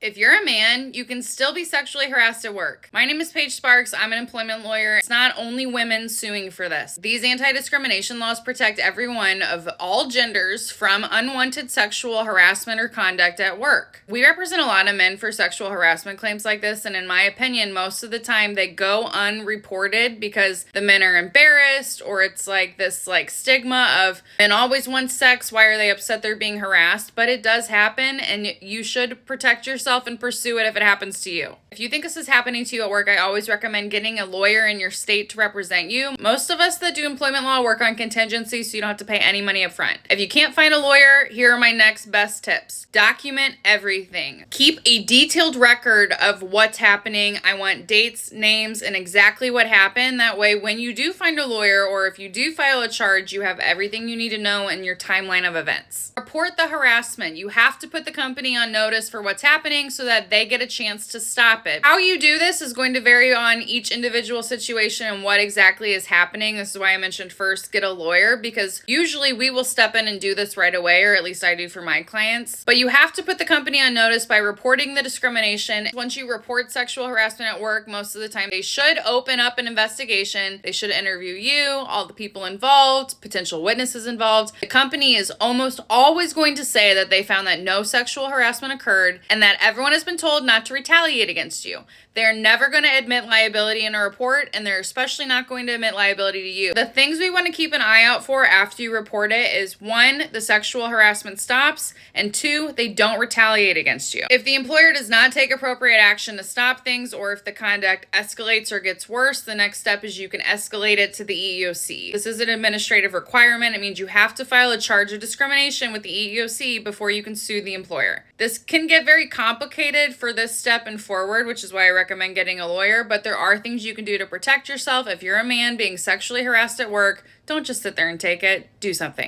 If you're a man, you can still be sexually harassed at work. My name is Paige Sparks. I'm an employment lawyer. It's not only women suing for this. These anti-discrimination laws protect everyone of all genders from unwanted sexual harassment or conduct at work. We represent a lot of men for sexual harassment claims like this, and in my opinion, most of the time they go unreported because the men are embarrassed, or it's like this stigma of men always want sex. Why are they upset they're being harassed? But it does happen, and you should protect yourself and pursue it if it happens to you. If you think this is happening to you at work, I always recommend getting a lawyer in your state to represent you. Most of us that do employment law work on contingency, so you don't have to pay any money up front. If you can't find a lawyer, here are my next best tips. Document everything. Keep a detailed record of what's happening. I want dates, names, and exactly what happened. That way, when you do find a lawyer or if you do file a charge, you have everything you need to know in your timeline of events. Report the harassment. You have to put the company on notice for what's happening so that they get a chance to stop it. How you do this is going to vary on each individual situation and what exactly is happening. This is why I mentioned first get a lawyer, because usually we will step in and do this right away, or at least I do for my clients. But you have to put the company on notice by reporting the discrimination. Once you report sexual harassment at work, most of the time they should open up an investigation. They should interview you, all the people involved, potential witnesses involved. The company is almost always going to say that they found that no sexual harassment occurred and that everyone has been told not to retaliate against you. They're never going to admit liability in a report, and they're especially not going to admit liability to you. The things we want to keep an eye out for after you report it is 1, the sexual harassment stops, and 2, they don't retaliate against you. If the employer does not take appropriate action to stop things, or if the conduct escalates or gets worse, the next step is you can escalate it to the EEOC. This is an administrative requirement. It means you have to file a charge of discrimination with the EEOC before you can sue the employer. This can get very complicated for this step and forward, which is why I recommend getting a lawyer, but there are things you can do to protect yourself. If you're a man being sexually harassed at work, don't just sit there and take it. Do something.